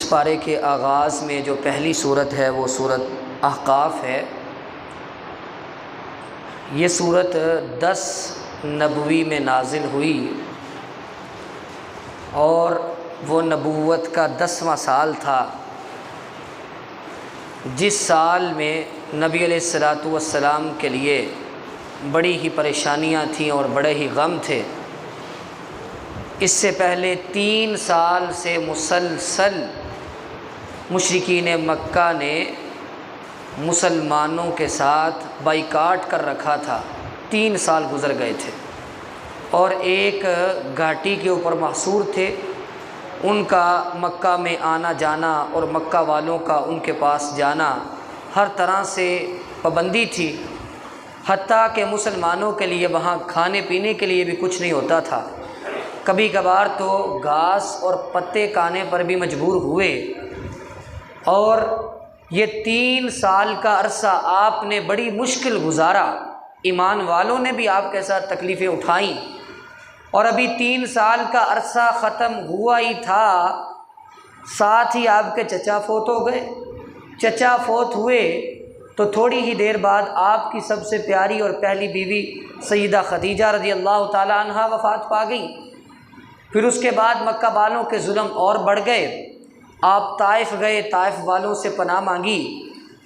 پارے کے آغاز میں جو پہلی صورت ہے وہ صورت احقاف ہے۔ یہ صورت 10 نبوی میں نازل ہوئی اور وہ نبوت کا 10واں سال تھا، جس سال میں نبی علیہ الصلوۃ والسلام کے لیے بڑی ہی پریشانیاں تھیں اور بڑے ہی غم تھے۔ اس سے پہلے 3 سال سے مسلسل مشرکین مکہ نے مسلمانوں کے ساتھ بائیکاٹ کر رکھا تھا۔ 3 سال گزر گئے تھے اور ایک گھاٹی کے اوپر محصور تھے۔ ان کا مکہ میں آنا جانا اور مکہ والوں کا ان کے پاس جانا ہر طرح سے پابندی تھی، حتیٰ کہ مسلمانوں کے لیے وہاں کھانے پینے کے لیے بھی کچھ نہیں ہوتا تھا۔ کبھی کبھار تو گھاس اور پتے کھانے پر بھی مجبور ہوئے، اور یہ 3 سال کا عرصہ آپ نے بڑی مشکل گزارا۔ ایمان والوں نے بھی آپ کے ساتھ تکلیفیں اٹھائیں، اور ابھی 3 سال کا عرصہ ختم ہوا ہی تھا، ساتھ ہی آپ کے چچا فوت ہو گئے۔ چچا فوت ہوئے تو تھوڑی ہی دیر بعد آپ کی سب سے پیاری اور پہلی بیوی سیدہ خدیجہ رضی اللہ تعالی عنہا وفات پا گئی۔ پھر اس کے بعد مکہ والوں کے ظلم اور بڑھ گئے۔ آپ طائف گئے، طائف والوں سے پناہ مانگی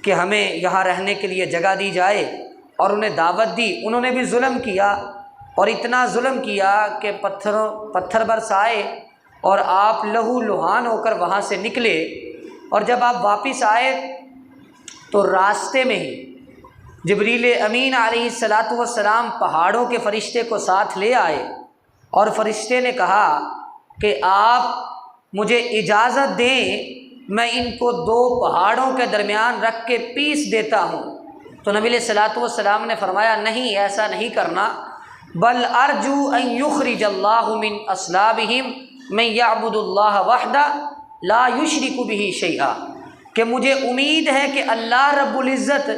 کہ ہمیں یہاں رہنے کے لیے جگہ دی جائے، اور انہیں دعوت دی۔ انہوں نے بھی ظلم کیا، اور اتنا ظلم کیا کہ پتھر برسائے، اور آپ لہو لہان ہو کر وہاں سے نکلے۔ اور جب آپ واپس آئے تو راستے میں ہی جبریل امین علیہ الصلاۃ والسلام پہاڑوں کے فرشتے کو ساتھ لے آئے، اور فرشتے نے کہا کہ آپ مجھے اجازت دیں، میں ان کو 2 پہاڑوں کے درمیان رکھ کے پیس دیتا ہوں۔ تو نبی علیہ الصلاۃ والسلام نے فرمایا نہیں، ایسا نہیں کرنا، بل ارجو ان یخرج اللہ من اصلابہم من یعبد اللہ وحدہ لا یشرک بہ شیئا، کہ مجھے امید ہے کہ اللہ رب العزت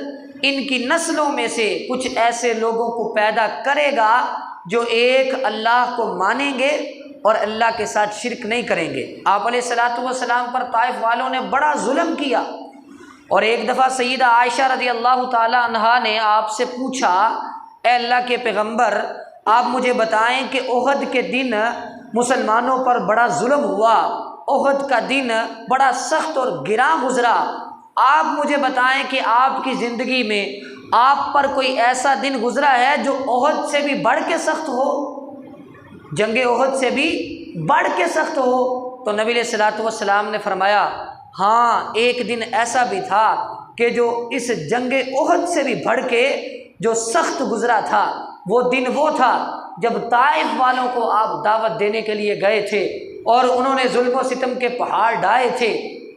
ان کی نسلوں میں سے کچھ ایسے لوگوں کو پیدا کرے گا جو ایک اللہ کو مانیں گے اور اللہ کے ساتھ شرک نہیں کریں گے۔ آپ علیہ الصلاۃ والسلام پر طائف والوں نے بڑا ظلم کیا، اور ایک دفعہ سیدہ عائشہ رضی اللہ تعالی عنہا نے آپ سے پوچھا، اے اللہ کے پیغمبر، آپ مجھے بتائیں کہ احد کے دن مسلمانوں پر بڑا ظلم ہوا، احد کا دن بڑا سخت اور گراں گزرا، آپ مجھے بتائیں کہ آپ کی زندگی میں آپ پر کوئی ایسا دن گزرا ہے جو احد سے بھی بڑھ کے سخت ہو، جنگ احد سے بھی بڑھ کے سخت ہو؟ تو نبی علیہ الصلوۃ والسلام نے فرمایا ہاں، ایک دن ایسا بھی تھا کہ جو اس جنگ احد سے بھی بڑھ کے جو سخت گزرا تھا، وہ دن وہ تھا جب طائف والوں کو آپ دعوت دینے کے لیے گئے تھے، اور انہوں نے ظلم و ستم کے پہاڑ ڈھائے تھے،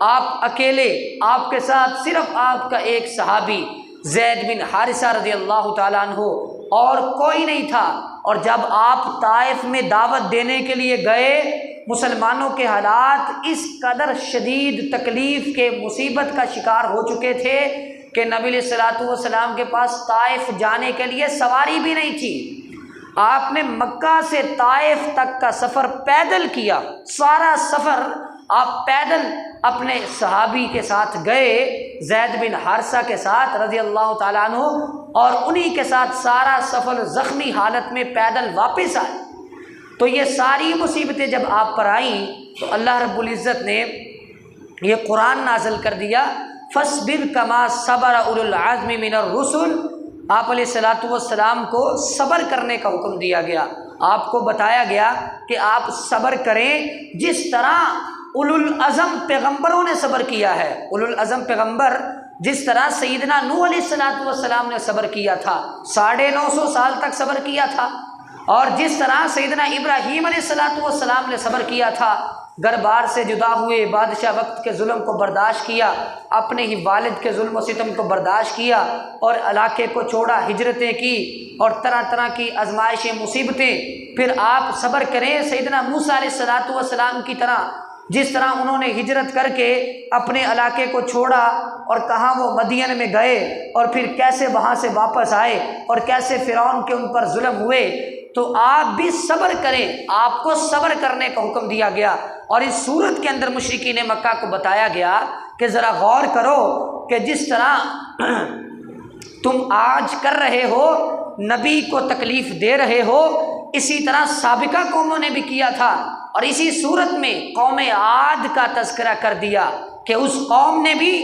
آپ اکیلے، آپ کے ساتھ صرف آپ کا ایک صحابی زید بن حارثہ رضی اللہ تعالیٰ عنہ، اور کوئی نہیں تھا۔ اور جب آپ طائف میں دعوت دینے کے لیے گئے، مسلمانوں کے حالات اس قدر شدید تکلیف کے مصیبت کا شکار ہو چکے تھے کہ نبی علیہ الصلوۃ والسلام کے پاس طائف جانے کے لیے سواری بھی نہیں تھی۔ آپ نے مکہ سے طائف تک کا سفر پیدل کیا، سارا سفر آپ پیدل اپنے صحابی کے ساتھ گئے، زید بن حارثہ کے ساتھ رضی اللہ تعالیٰ عنہ، اور انہی کے ساتھ سارا سفر زخمی حالت میں پیدل واپس آئے۔ تو یہ ساری مصیبتیں جب آپ پر آئیں تو اللہ رب العزت نے یہ قرآن نازل کر دیا، فاصبر کما صبر اولو العزم من الرسل۔ آپ علیہ الصلوۃ والسلام کو صبر کرنے کا حکم دیا گیا، آپ کو بتایا گیا کہ آپ صبر کریں جس طرح اولو العزم پیغمبروں نے صبر کیا ہے۔ اولو العزم پیغمبر جس طرح سیدنا نوح علیہ الصلوۃ والسلام نے صبر کیا تھا، 950 سال تک صبر کیا تھا، اور جس طرح سیدنا ابراہیم علیہ الصلوۃ والسلام نے صبر کیا تھا، گھر بار سے جدا ہوئے، بادشاہ وقت کے ظلم کو برداشت کیا، اپنے ہی والد کے ظلم و ستم کو برداشت کیا، اور علاقے کو چھوڑا، ہجرتیں کی، اور طرح طرح کی آزمائشیں، مصیبتیں۔ پھر آپ صبر کریں سیدنا موسیٰ علیہ الصلوۃ والسلام کی طرح، جس طرح انہوں نے ہجرت کر کے اپنے علاقے کو چھوڑا، اور کہاں وہ مدین میں گئے، اور پھر کیسے وہاں سے واپس آئے، اور کیسے فرعون کے ان پر ظلم ہوئے۔ تو آپ بھی صبر کریں، آپ کو صبر کرنے کا حکم دیا گیا۔ اور اس صورت کے اندر مشرکین مکہ کو بتایا گیا کہ ذرا غور کرو کہ جس طرح تم آج کر رہے ہو، نبی کو تکلیف دے رہے ہو، اسی طرح سابقہ قوموں نے بھی کیا تھا۔ اور اسی صورت میں قوم عاد کا تذکرہ کر دیا کہ اس قوم نے بھی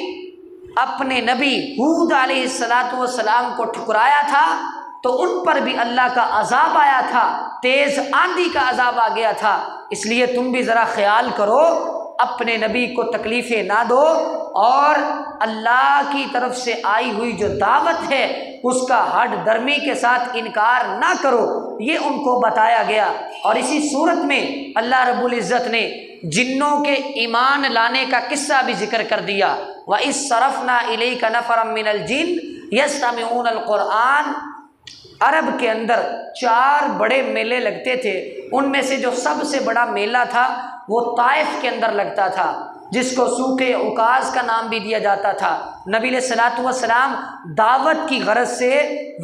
اپنے نبی ہود علیہ السلام کو ٹھکرایا تھا، تو ان پر بھی اللہ کا عذاب آیا تھا، تیز آندھی کا عذاب آ گیا تھا۔ اس لیے تم بھی ذرا خیال کرو، اپنے نبی کو تکلیفیں نہ دو، اور اللہ کی طرف سے آئی ہوئی جو دعوت ہے اس کا ہڈ درمی کے ساتھ انکار نہ کرو، یہ ان کو بتایا گیا۔ اور اسی صورت میں اللہ رب العزت نے جنوں کے ایمان لانے کا قصہ بھی ذکر کر دیا۔ وَإِذْ صَرَفْنَا إِلَيْكَ نَفَرًا مِّنَ الْجِنِّ يَسْتَمِعُونَ الْقُرْآنَ۔ عرب کے اندر 4 بڑے میلے لگتے تھے، ان میں سے جو سب سے بڑا میلہ تھا وہ طائف کے اندر لگتا تھا، جس کو سوق عکاظ کا نام بھی دیا جاتا تھا۔ نبی علیہ الصلوۃ والسلام دعوت کی غرض سے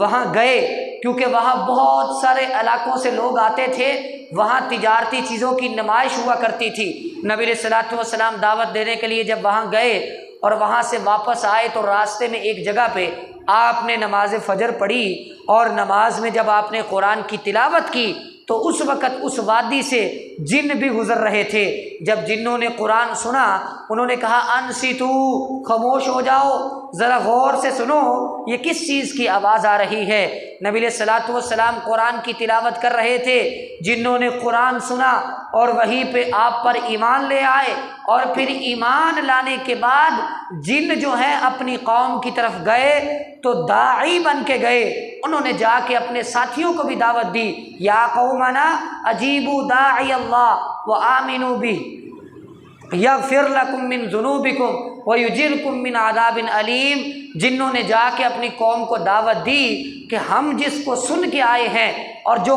وہاں گئے، کیونکہ وہاں بہت سارے علاقوں سے لوگ آتے تھے، وہاں تجارتی چیزوں کی نمائش ہوا کرتی تھی۔ نبی علیہ الصلوۃ والسلام دعوت دینے کے لیے جب وہاں گئے اور وہاں سے واپس آئے تو راستے میں ایک جگہ پہ آپ نے نماز فجر پڑھی، اور نماز میں جب آپ نے قرآن کی تلاوت کی تو اس وقت اس وادی سے جن بھی گزر رہے تھے۔ جب جنوں نے قرآن سنا انہوں نے کہا انصتو، خاموش ہو جاؤ، ذرا غور سے سنو یہ کس چیز کی آواز آ رہی ہے۔ نبی علیہ الصلوۃ والسلام قرآن کی تلاوت کر رہے تھے، جنوں نے قرآن سنا اور وہیں پہ آپ پر ایمان لے آئے، اور پھر ایمان لانے کے بعد جن جو ہیں اپنی قوم کی طرف گئے تو داعی بن کے گئے، انہوں نے جا کے اپنے ساتھیوں کو بھی دعوت دی، یا قومنا اجیبوا داعی اللہ وآمنوا بہ یغفر لکم من ذنوبکم ویجرکم من عذاب علیم۔ جنہوں نے جا کے اپنی قوم کو دعوت دی کہ ہم جس کو سن کے آئے ہیں اور جو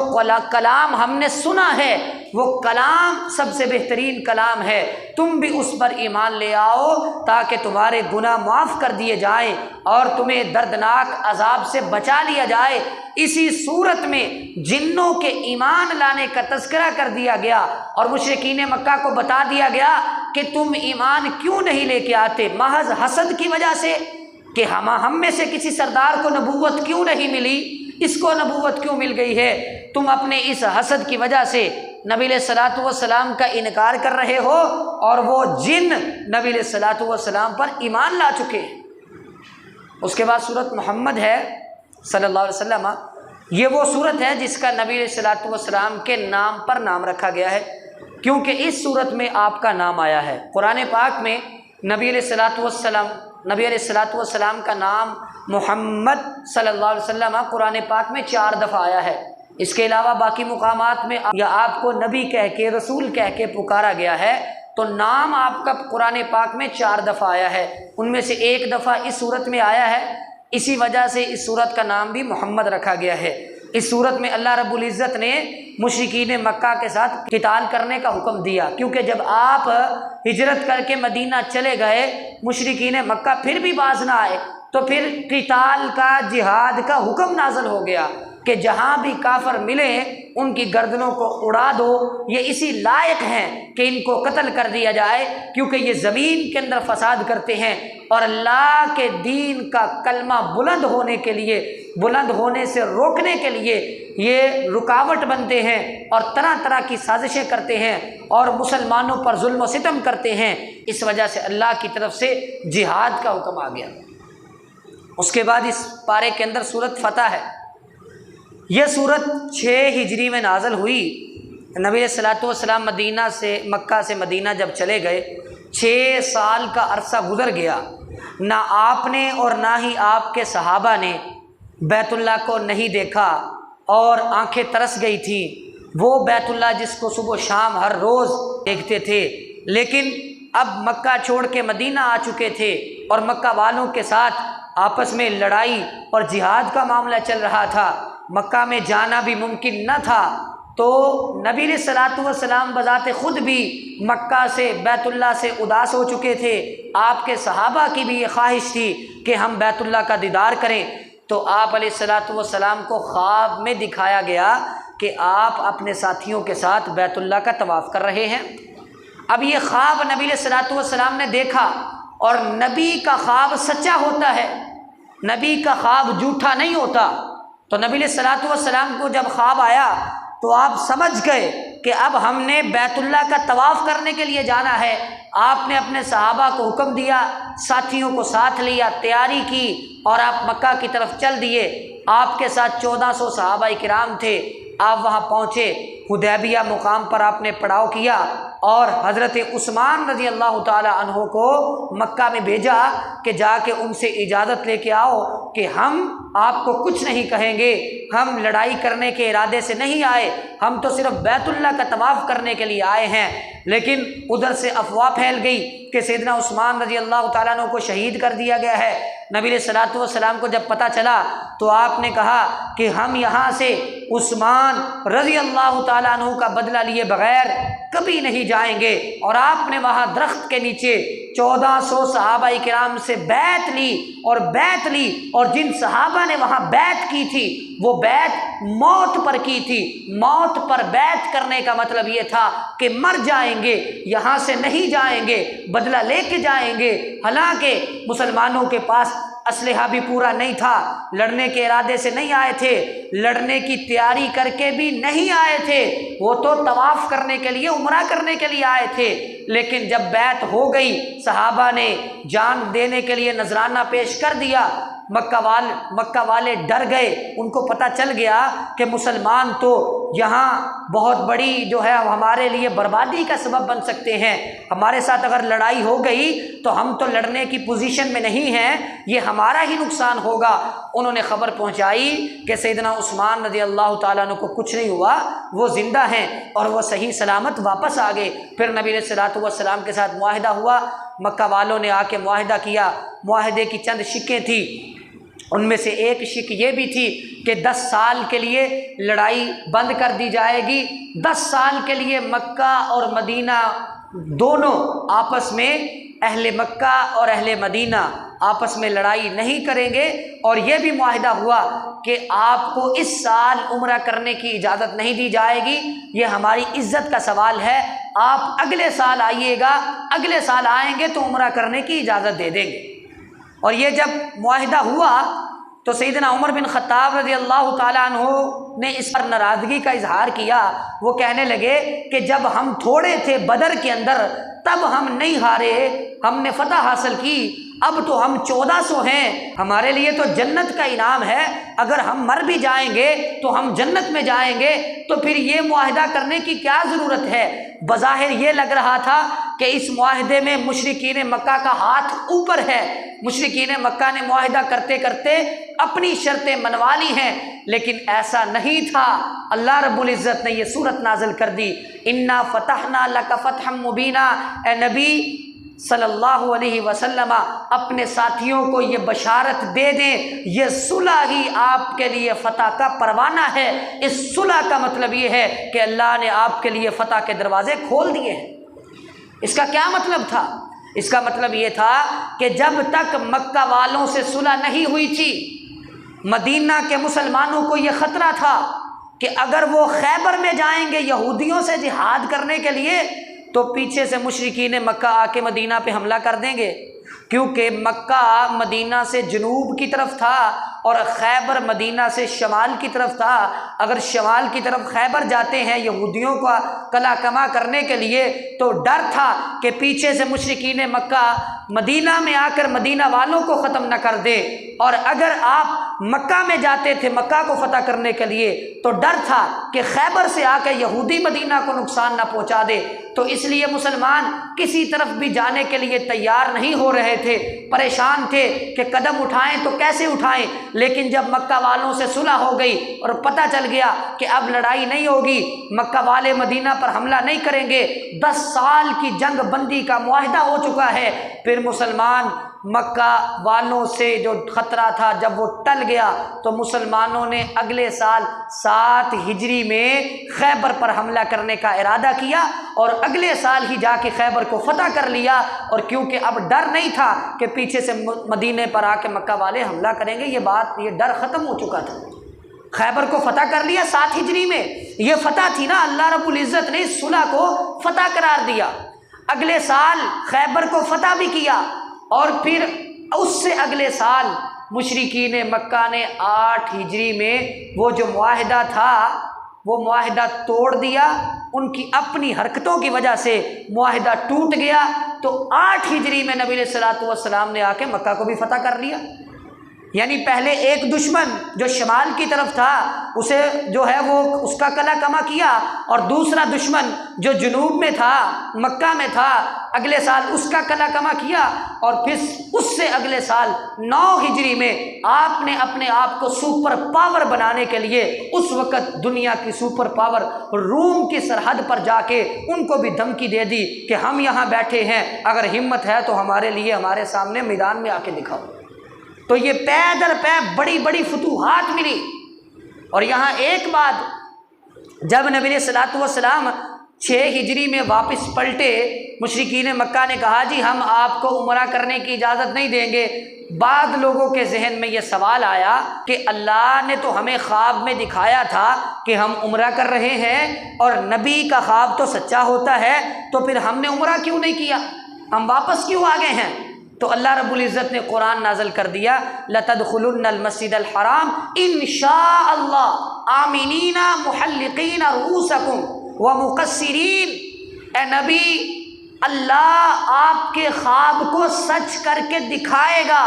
کلام ہم نے سنا ہے وہ کلام سب سے بہترین کلام ہے، تم بھی اس پر ایمان لے آؤ تاکہ تمہارے گناہ معاف کر دیے جائیں اور تمہیں دردناک عذاب سے بچا لیا جائے۔ اسی صورت میں جنوں کے ایمان لانے کا تذکرہ کر دیا گیا، اور مشرکین مکہ کو بتا دیا گیا کہ تم ایمان کیوں نہیں لے کے آتے، محض حسد کی وجہ سے کہ ہم میں سے کسی سردار کو نبوت کیوں نہیں ملی، اس کو نبوت کیوں مل گئی ہے۔ تم اپنے اس حسد کی وجہ سے نبی علیہ الصلوۃ والسلام کا انکار کر رہے ہو، اور وہ جن نبی علیہ الصلوۃ والسلام پر ایمان لا چکے ہیں۔ اس کے بعد سورۃ محمد ہے صلی اللہ علیہ وسلم، یہ وہ سورت ہے جس کا نبی علیہ الصلوۃ والسلام کے نام پر نام رکھا گیا ہے، کیونکہ اس سورت میں آپ کا نام آیا ہے۔ قرآن پاک میں نبی علیہ الصلوۃ والسلام کا نام محمد صلی اللہ علیہ وسلم قرآن پاک میں 4 دفعہ آیا ہے۔ اس کے علاوہ باقی مقامات میں یا آپ کو نبی کہہ کے، رسول کہہ کے پکارا گیا ہے، تو نام آپ کا قرآن پاک میں 4 دفعہ آیا ہے، ان میں سے 1 دفعہ اس صورت میں آیا ہے، اسی وجہ سے اس صورت کا نام بھی محمد رکھا گیا ہے۔ اس صورت میں اللہ رب العزت نے مشرکین مکہ کے ساتھ قتال کرنے کا حکم دیا، کیونکہ جب آپ ہجرت کر کے مدینہ چلے گئے، مشرکین مکہ پھر بھی باز نہ آئے، تو پھر قتال کا، جہاد کا حکم نازل ہو گیا کہ جہاں بھی کافر ملے ان کی گردنوں کو اڑا دو، یہ اسی لائق ہیں کہ ان کو قتل کر دیا جائے، کیونکہ یہ زمین کے اندر فساد کرتے ہیں اور اللہ کے دین کا کلمہ بلند ہونے کے لیے، بلند ہونے سے روکنے کے لیے یہ رکاوٹ بنتے ہیں اور طرح طرح کی سازشیں کرتے ہیں اور مسلمانوں پر ظلم و ستم کرتے ہیں۔ اس وجہ سے اللہ کی طرف سے جہاد کا حکم آ گیا۔ اس کے بعد اس پارے کے اندر سورت فتح ہے۔ یہ سورت 6 ہجری میں نازل ہوئی۔ نبی علیہ الصلوۃ والسلام مکہ سے مدینہ جب چلے گئے، 6 سال کا عرصہ گزر گیا، نہ آپ نے اور نہ ہی آپ کے صحابہ نے بیت اللہ کو نہیں دیکھا، اور آنکھیں ترس گئی تھیں۔ وہ بیت اللہ جس کو صبح و شام ہر روز دیکھتے تھے، لیکن اب مکہ چھوڑ کے مدینہ آ چکے تھے اور مکہ والوں کے ساتھ آپس میں لڑائی اور جہاد کا معاملہ چل رہا تھا، مکہ میں جانا بھی ممکن نہ تھا، تو نبی علیہ الصلوۃ والسلام بذات خود بھی مکہ سے، بیت اللہ سے اداس ہو چکے تھے۔ آپ کے صحابہ کی بھی یہ خواہش تھی کہ ہم بیت اللہ کا دیدار کریں، تو آپ علیہ الصلوۃ والسلام کو خواب میں دکھایا گیا کہ آپ اپنے ساتھیوں کے ساتھ بیت اللہ کا طواف کر رہے ہیں۔ اب یہ خواب نبی علیہ الصلوۃ والسلام نے دیکھا، اور نبی کا خواب سچا ہوتا ہے، نبی کا خواب جھوٹا نہیں ہوتا۔ تو نبی علیہ الصلوۃ والسلام کو جب خواب آیا تو آپ سمجھ گئے کہ اب ہم نے بیت اللہ کا طواف کرنے کے لیے جانا ہے۔ آپ نے اپنے صحابہ کو حکم دیا، ساتھیوں کو ساتھ لیا، تیاری کی، اور آپ مکہ کی طرف چل دیے۔ آپ کے ساتھ 1400 صحابہ کرام تھے۔ آپ وہاں پہنچے، حدیبیہ مقام پر آپ نے پڑاؤ کیا، اور حضرت عثمان رضی اللہ تعالی عنہ کو مکہ میں بھیجا کہ جا کے ان سے اجازت لے کے آؤ کہ ہم آپ کو کچھ نہیں کہیں گے، ہم لڑائی کرنے کے ارادے سے نہیں آئے، ہم تو صرف بیت اللہ کا طواف کرنے کے لیے آئے ہیں۔ لیکن ادھر سے افواہ پھیل گئی کہ سیدنا عثمان رضی اللہ تعالیٰ عنہ کو شہید کر دیا گیا ہے۔ نبی علیہ الصلوۃ والسلام کو جب پتہ چلا تو آپ نے کہا کہ ہم یہاں سے عثمان رضی اللہ تعالیٰ عنہ کا بدلہ لیے بغیر کبھی نہیں جائیں گے، اور آپ نے وہاں درخت کے نیچے 1400 صحابہ کرام سے بیعت لی، اور جن صحابہ نے وہاں بیعت کی تھی وہ بیعت موت پر کی تھی۔ موت پر بیعت کرنے کا مطلب یہ تھا کہ مر جائیں گے، یہاں سے نہیں جائیں گے، بدلہ لے کے جائیں گے۔ حالانکہ مسلمانوں کے پاس اسلحہ بھی پورا نہیں تھا، لڑنے کے ارادے سے نہیں آئے تھے، لڑنے کی تیاری کر کے بھی نہیں آئے تھے، وہ تو طواف کرنے کے لیے، عمرہ کرنے کے لیے آئے تھے۔ لیکن جب بیعت ہو گئی، صحابہ نے جان دینے کے لیے نذرانہ پیش کر دیا، مکہ والے ڈر گئے، ان کو پتہ چل گیا کہ مسلمان تو یہاں بہت بڑی جو ہے ہمارے لیے بربادی کا سبب بن سکتے ہیں، ہمارے ساتھ اگر لڑائی ہو گئی تو ہم تو لڑنے کی پوزیشن میں نہیں ہیں، یہ ہمارا ہی نقصان ہوگا۔ انہوں نے خبر پہنچائی کہ سیدنا عثمان رضی اللہ تعالیٰ عنہ کو کچھ نہیں ہوا، وہ زندہ ہیں اور وہ صحیح سلامت واپس آ گئے۔ پھر نبی علیہ الصلوۃ والسلام کے ساتھ معاہدہ ہوا، مکہ والوں نے آ کے معاہدہ کیا۔ معاہدے کی چند شکیں تھیں، ان میں سے ایک شک یہ بھی تھی کہ 10 سال کے لیے لڑائی بند کر دی جائے گی، 10 سال کے لیے مکہ اور مدینہ دونوں آپس میں، اہل مکہ اور اہل مدینہ آپس میں لڑائی نہیں کریں گے، اور یہ بھی معاہدہ ہوا کہ آپ کو اس سال عمرہ کرنے کی اجازت نہیں دی جائے گی، یہ ہماری عزت کا سوال ہے، آپ اگلے سال آئیے گا، اگلے سال آئیں گے تو عمرہ کرنے کی اجازت دے دیں گے۔ اور یہ جب معاہدہ ہوا تو سیدنا عمر بن خطاب رضی اللہ تعالیٰ عنہ نے اس پر ناراضگی کا اظہار کیا۔ وہ کہنے لگے کہ جب ہم تھوڑے تھے بدر کے اندر تب ہم نہیں ہارے، ہم نے فتح حاصل کی، اب تو ہم 1400 ہیں، ہمارے لیے تو جنت کا انعام ہے، اگر ہم مر بھی جائیں گے تو ہم جنت میں جائیں گے، تو پھر یہ معاہدہ کرنے کی کیا ضرورت ہے؟ بظاہر یہ لگ رہا تھا کہ اس معاہدے میں مشرکین مکہ کا ہاتھ اوپر ہے، مشرکین مکہ نے معاہدہ کرتے کرتے اپنی شرطیں منوا لی ہیں، لیکن ایسا نہیں تھا۔ اللہ رب العزت نے یہ صورت نازل کر دی، انا فتحنا لک فتحا مبینا۔ اے نبی صلی اللہ علیہ وسلم اپنے ساتھیوں کو یہ بشارت دے دیں، یہ صلح ہی آپ کے لیے فتح کا پروانہ ہے۔ اس صلح کا مطلب یہ ہے کہ اللہ نے آپ کے لیے فتح کے دروازے کھول دیے ہیں۔ اس کا کیا مطلب تھا؟ اس کا مطلب یہ تھا کہ جب تک مکہ والوں سے صلح نہیں ہوئی تھی، مدینہ کے مسلمانوں کو یہ خطرہ تھا کہ اگر وہ خیبر میں جائیں گے یہودیوں سے جہاد کرنے کے لیے تو پیچھے سے مشرکین مکہ آ کے مدینہ پہ حملہ کر دیں گے، کیونکہ مکہ مدینہ سے جنوب کی طرف تھا اور خیبر مدینہ سے شمال کی طرف تھا۔ اگر شمال کی طرف خیبر جاتے ہیں یہودیوں کا قلع کما کرنے کے لیے تو ڈر تھا کہ پیچھے سے مشرکین مکہ مدینہ میں آ کر مدینہ والوں کو ختم نہ کر دے، اور اگر آپ مکہ میں جاتے تھے مکہ کو فتح کرنے کے لیے تو ڈر تھا کہ خیبر سے آ کے یہودی مدینہ کو نقصان نہ پہنچا دے۔ تو اس لیے مسلمان کسی طرف بھی جانے کے لیے تیار نہیں ہو رہے تھے، پریشان تھے کہ قدم اٹھائیں تو کیسے اٹھائیں۔ لیکن جب مکہ والوں سے صلح ہو گئی اور پتہ چل گیا کہ اب لڑائی نہیں ہوگی، مکہ والے مدینہ پر حملہ نہیں کریں گے، 10 سال کی جنگ بندی کا معاہدہ ہو چکا ہے، پھر مسلمان مکہ والوں سے جو خطرہ تھا جب وہ ٹل گیا تو مسلمانوں نے اگلے سال 7 ہجری میں خیبر پر حملہ کرنے کا ارادہ کیا اور اگلے سال ہی جا کے خیبر کو فتح کر لیا۔ اور کیونکہ اب ڈر نہیں تھا کہ پیچھے سے مدینے پر آ کے مکہ والے حملہ کریں گے، یہ ڈر ختم ہو چکا تھا۔ خیبر کو فتح کر لیا 7 ہجری میں، یہ فتح تھی نا، اللہ رب العزت نے اس صلح کو فتح قرار دیا۔ اگلے سال خیبر کو فتح بھی کیا، اور پھر اس سے اگلے سال مشرکین مکہ نے 8 ہجری میں وہ جو معاہدہ تھا وہ معاہدہ توڑ دیا، ان کی اپنی حرکتوں کی وجہ سے معاہدہ ٹوٹ گیا، تو 8 ہجری میں نبی علیہ الصلوۃ والسلام نے آ کے مکہ کو بھی فتح کر لیا۔ یعنی پہلے ایک دشمن جو شمال کی طرف تھا اسے جو ہے وہ اس کا کلا کما کیا، اور دوسرا دشمن جو جنوب میں تھا مکہ میں تھا اگلے سال اس کا کلا کما کیا، اور پھر اس سے اگلے سال 9 ہجری میں آپ نے اپنے آپ کو سپر پاور بنانے کے لیے اس وقت دنیا کی سپر پاور روم کی سرحد پر جا کے ان کو بھی دھمکی دے دی کہ ہم یہاں بیٹھے ہیں، اگر ہمت ہے تو ہمارے لیے ہمارے سامنے میدان میں آ کے دکھاؤ۔ تو یہ پے در پے بڑی بڑی فتوحات ملی۔ اور یہاں ایک بات، جب نبی علیہ الصلوۃ والسلام 6 ہجری میں واپس پلٹے، مشرکین مکہ نے کہا جی ہم آپ کو عمرہ کرنے کی اجازت نہیں دیں گے۔ بعض لوگوں کے ذہن میں یہ سوال آیا کہ اللہ نے تو ہمیں خواب میں دکھایا تھا کہ ہم عمرہ کر رہے ہیں، اور نبی کا خواب تو سچا ہوتا ہے، تو پھر ہم نے عمرہ کیوں نہیں کیا، ہم واپس کیوں آ گئے ہیں؟ تو اللہ رب العزت نے قرآن نازل کر دیا، لَتَدْخُلُنَّ الْمَسْجِدَ الْحَرَامَ إِن شَاءَ اللَّهُ آمِنِينَ مُحَلِّقِينَ رُؤُوسَكُمْ وَمُقَصِّرِينَ۔ اے نبی، اللہ آپ کے خواب کو سچ کر کے دکھائے گا،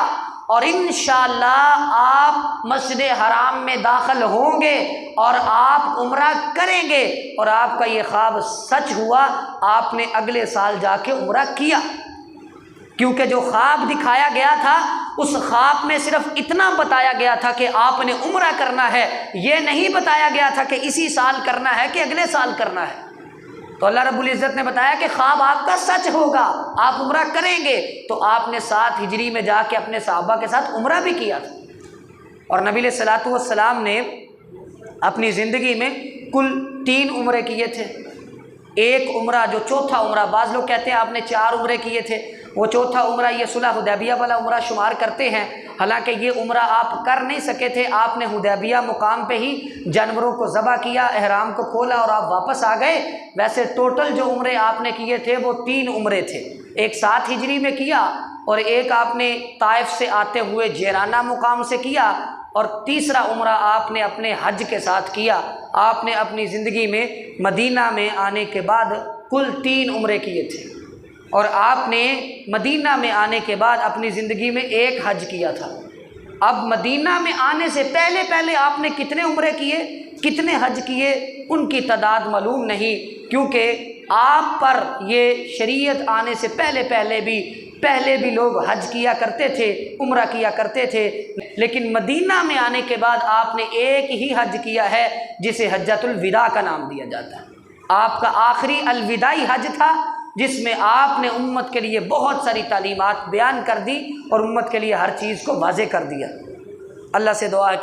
اور انشاءاللہ آپ مسجد حرام میں داخل ہوں گے اور آپ عمرہ کریں گے، اور آپ کا یہ خواب سچ ہوا، آپ نے اگلے سال جا کے عمرہ کیا۔ کیونکہ جو خواب دکھایا گیا تھا اس خواب میں صرف اتنا بتایا گیا تھا کہ آپ نے عمرہ کرنا ہے، یہ نہیں بتایا گیا تھا کہ اسی سال کرنا ہے کہ اگلے سال کرنا ہے۔ تو اللہ رب العزت نے بتایا کہ خواب آپ کا سچ ہوگا، آپ عمرہ کریں گے، تو آپ نے 7 ہجری میں جا کے اپنے صحابہ کے ساتھ عمرہ بھی کیا تھا۔ اور نبی علیہ الصلوۃ والسلام نے اپنی زندگی میں کل 3 عمرے کیے تھے۔ ایک عمرہ جو چوتھا عمرہ، بعض لوگ کہتے ہیں آپ نے 4 عمرے کیے تھے، وہ چوتھا عمرہ یہ صلح حدیبیہ والا عمرہ شمار کرتے ہیں، حالانکہ یہ عمرہ آپ کر نہیں سکے تھے، آپ نے حدیبیہ مقام پہ ہی جانوروں کو ذبح کیا، احرام کو کھولا اور آپ واپس آ گئے۔ ویسے ٹوٹل جو عمرے آپ نے کیے تھے وہ 3 عمرے تھے، ایک 7 ہجری میں کیا، اور ایک آپ نے طائف سے آتے ہوئے جیرانہ مقام سے کیا، اور تیسرا عمرہ آپ نے اپنے حج کے ساتھ کیا۔ آپ نے اپنی زندگی میں مدینہ میں آنے کے بعد کل 3 عمرے کیے تھے، اور آپ نے مدینہ میں آنے کے بعد اپنی زندگی میں 1 حج کیا تھا۔ اب مدینہ میں آنے سے پہلے آپ نے کتنے عمرے کیے، کتنے حج کیے، ان کی تعداد معلوم نہیں، کیونکہ آپ پر یہ شریعت آنے سے پہلے بھی لوگ حج کیا کرتے تھے، عمرہ کیا کرتے تھے، لیکن مدینہ میں آنے کے بعد آپ نے ایک ہی حج کیا ہے جسے حجۃ الوداع کا نام دیا جاتا ہے۔ آپ کا آخری الوداعی حج تھا، جس میں آپ نے امت کے لیے بہت ساری تعلیمات بیان کر دی اور امت کے لیے ہر چیز کو واضح کر دیا۔ اللہ سے دعا ہے